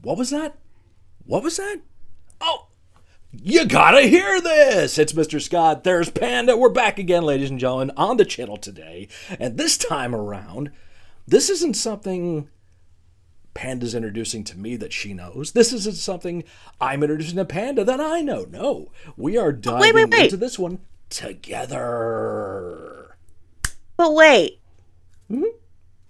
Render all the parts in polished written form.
What was that? What was that? Oh, you gotta hear this! It's Mr. Scott. There's Panda. We're back again, ladies and gentlemen, on the channel today. And this time around, this isn't something Panda's introducing to me that she knows. This isn't something I'm introducing to Panda that I know. No, we are diving into this one together. But wait.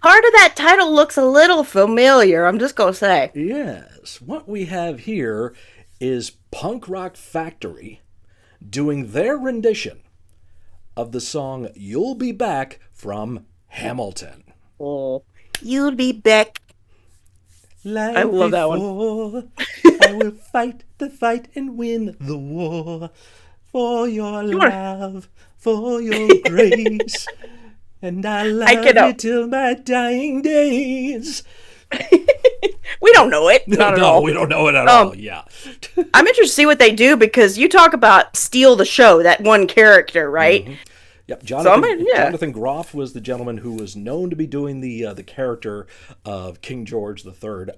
Part of that title looks a little familiar, I'm just going to say. Yes. What we have here is Punk Rock Factory doing their rendition of the song You'll Be Back from Hamilton. Oh, you'll be back. Like I love that one. I will fight the fight and win the war for your love, for your grace. And I love you till my dying days. We don't know it. Not at all. We don't know it at all. Yeah. I'm interested to see what they do because you talk about steal the show, that one character, right? Mm-hmm. Yep. Jonathan Groff was the gentleman who was known to be doing the character of King George III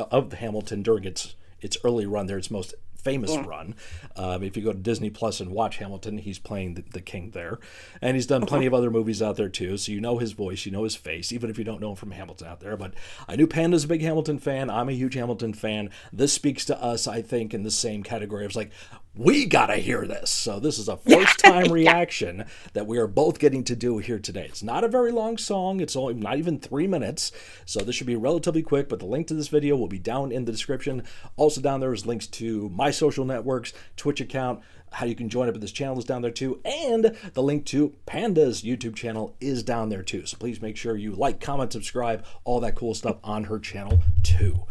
of Hamilton during its early run there, its most famous run. If you go to Disney Plus and watch Hamilton, he's playing the king there. And he's done plenty of other movies out there too, so you know his voice, you know his face, even if you don't know him from Hamilton out there. But I knew Panda's a big Hamilton fan. I'm a huge Hamilton fan. This speaks to us, I think, in the same category of like, we gotta hear this. So this is a first-time reaction that we are both getting to do here today. It's not a very long song. It's only not even 3 minutes, so this should be relatively quick, but the link to this video will be down in the description. Also down there is links to my social networks, Twitch account, how you can join up with this channel is down there too, and the link to Panda's YouTube channel is down there too. So please make sure you like, comment, subscribe, all that cool stuff on her channel too.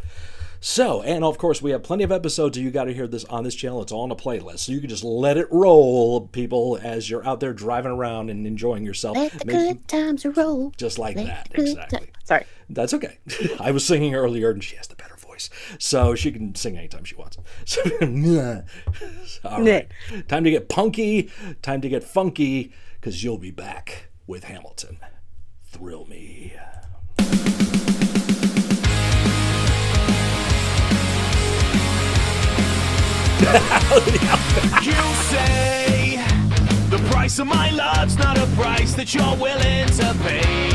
So, and of course, we have plenty of episodes you got to hear this on this channel. It's all on a playlist, so you can just let it roll, people, as you're out there driving around and enjoying yourself. Let the good times roll. Just like that, exactly. Sorry. That's okay. I was singing earlier, and she has the better voice, so she can sing anytime she wants. So, all right. Time to get punky, time to get funky, because you'll be back with Hamilton. Thrill me. You say the price of my love's not a price that you're willing to pay.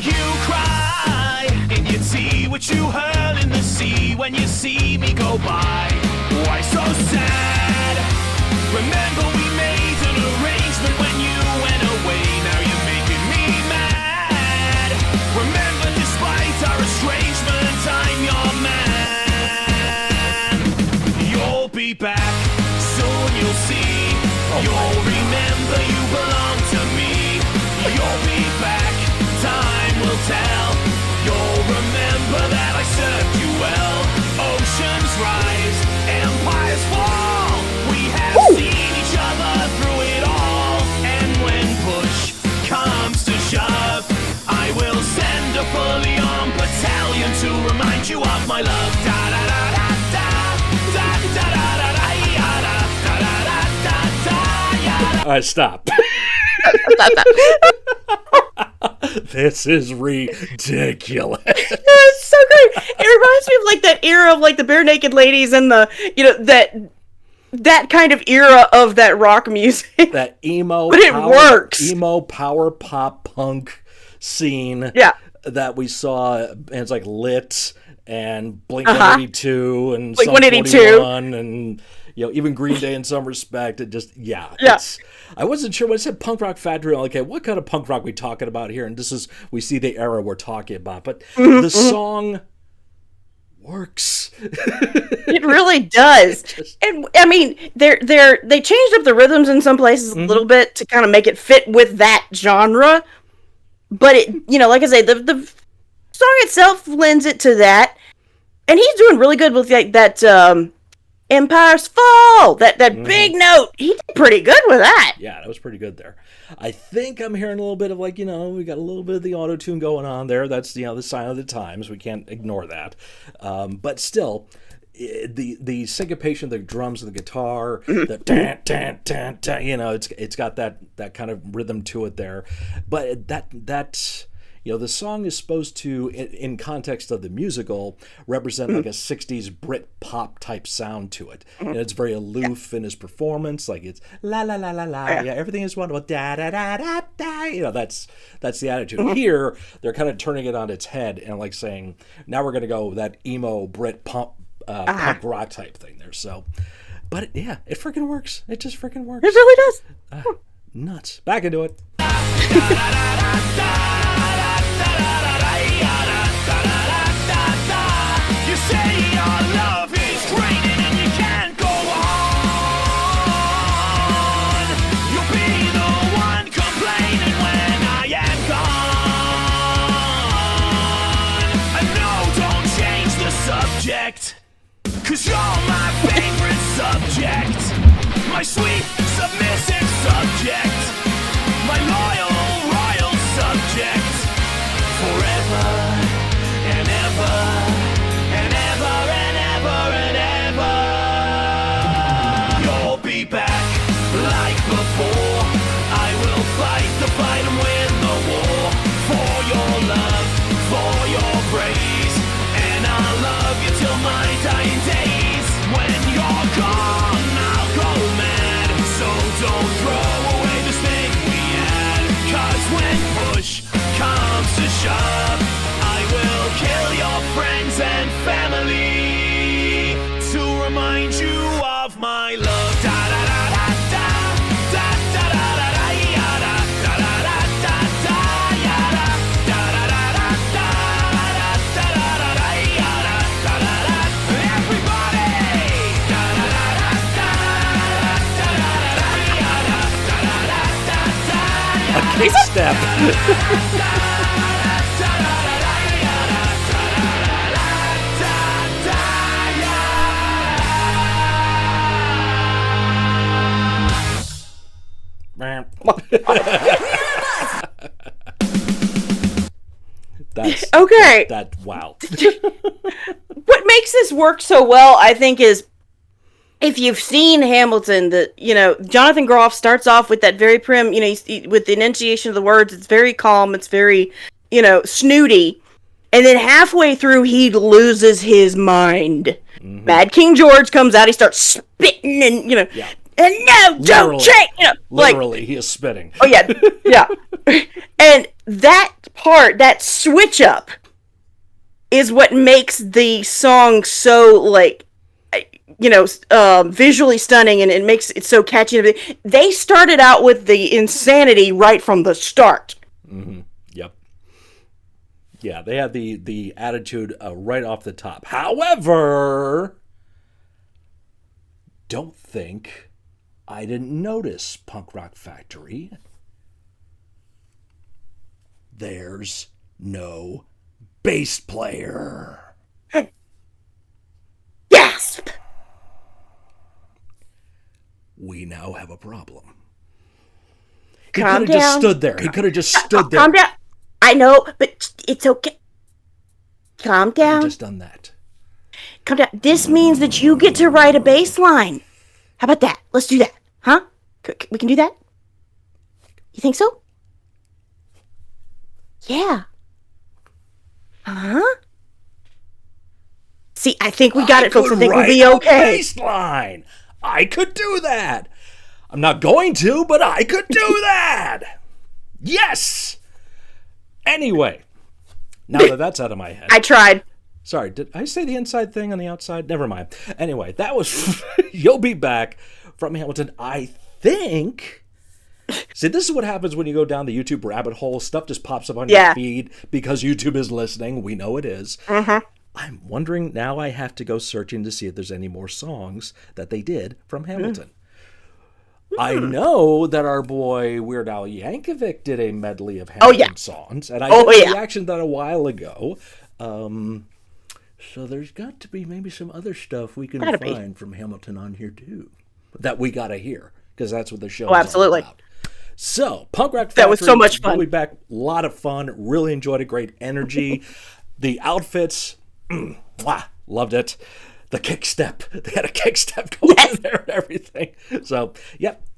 You cry and you see what you hurl in the sea when you see me go by. Why so sad? Remember we made an arrangement when you went away. Now you're making me mad. Remember despite our estrangement I'm your man. You'll be back, soon you'll see. You'll remember you belong to me. You'll be back, time will tell. You'll remember that I served you well. Oceans rise, empires fall. We have seen each other through it all. And when push comes to shove, I will send a fully armed battalion to remind you of my love. Da da da da da da da da da da da da da da da. All right, stop. This is ridiculous. It's so great. It reminds me of like that era of like the Bare Naked Ladies and the, you know, that kind of era of that rock music. That emo, but it works. Emo power pop punk scene. Yeah. That we saw, and it's like Lit and Blink 182 and Blink Sum 182 41 and even Green Day in some respect. It just I wasn't sure when I said Punk Rock Factory. I'm like, okay, what kind of punk rock we talking about here? And we see the era we're talking about, but the song works. It really does. And I mean, they changed up the rhythms in some places a little bit to kind of make it fit with that genre. But it, like I say, the song itself lends it to that, and he's doing really good with like that Empire's Fall, that big note. He did pretty good with that. Yeah, that was pretty good there. I think I'm hearing a little bit of like, we got a little bit of the auto-tune going on there. That's, the sign of the times. We can't ignore that. But still, the syncopation of the drums and the guitar, the tan, tan, tan, tan, it's got that kind of rhythm to it there. But that the song is supposed to, in context of the musical, represent like a 60s Brit pop type sound to it. And it's very aloof in his performance, like it's la la la la la, yeah, everything is wonderful, da da da da da. That's the attitude. Here, they're kind of turning it on its head and like saying, now we're going to go with that emo Brit punk rock type thing there. So, but yeah, it freaking works. It just freaking works. It really does. Nuts. Back into it. You say your love is draining and you can't go on. You'll be the one complaining when I am gone. And no, don't change the subject, 'cause you're my favorite subject. My sweet, submissive subject. My loyal, royal subject. Forever and ever and ever and ever and ever. You'll be back like before. I will fight the fight and win the war. For your love, for your praise. And I'll love you till my dying days. When you're gone, I'll go mad. So don't throw away this thing we had. 'Cause when push comes to shove, I will kill your friends and family to remind you of my love. Da da da da da da da da da da yada da da da da da yada da da da da da da da da da yada da da da. Everybody da da da da da da da da yada da da da da da. A kick step. That's Okay. wow. What makes this work so well, I think, is if you've seen Hamilton, Jonathan Groff starts off with that very prim, with the enunciation of the words, it's very calm, it's very, snooty. And then halfway through, he loses his mind. Mm-hmm. Mad King George comes out, he starts spitting and, Yeah. And no, don't change, Literally, he is spitting. Oh, yeah, yeah. And that part, that switch up, is what makes the song so, visually stunning, and it makes it so catchy. They started out with the insanity right from the start. Mm-hmm. Yep. Yeah, they had the attitude right off the top. However, don't think I didn't notice, Punk Rock Factory. There's no bass player. Gasp! We now have a problem. He Calm could have just down. stood there. He could have just stood there. Calm down. I know, but it's okay. Calm down. Just done that. Calm down. This means that you get to write a bass line. How about that? Let's do that. Huh? We can do that? You think so? Yeah. Huh? See, I think we got it, folks. I think we'll be okay. Baseline. I could do that. I'm not going to, but I could do that. Yes. Anyway, now that that's out of my head. I tried. Sorry, did I say the inside thing on the outside? Never mind. Anyway, that was You'll Be Back from Hamilton. I think... See, this is what happens when you go down the YouTube rabbit hole. Stuff just pops up on your feed because YouTube is listening. We know it is. Mm-hmm. I'm wondering, now I have to go searching to see if there's any more songs that they did from Hamilton. I know that our boy Weird Al Yankovic did a medley of Hamilton songs, and I did a reaction to that a while ago. So there's got to be maybe some other stuff we can find from Hamilton on here too that we got to hear, because that's what the show is absolutely. all about. So, Punk Rock Factory. That was so much fun. We'll be back. A lot of fun. Really enjoyed it. Great energy. The outfits, loved it. The kick step. They had a kick step going in there and everything. So,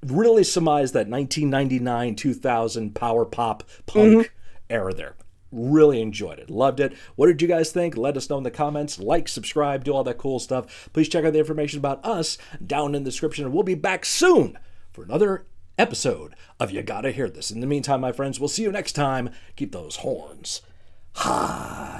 really surmised that 1999, 2000 power pop punk era there. really enjoyed it. Loved it. What did you guys think? Let us know in the comments. Like, subscribe, do all that cool stuff. Please check out the information about us down in the description, and we'll be back soon for another episode of You Gotta Hear This. In the meantime, my friends, we'll see you next time. Keep those horns high.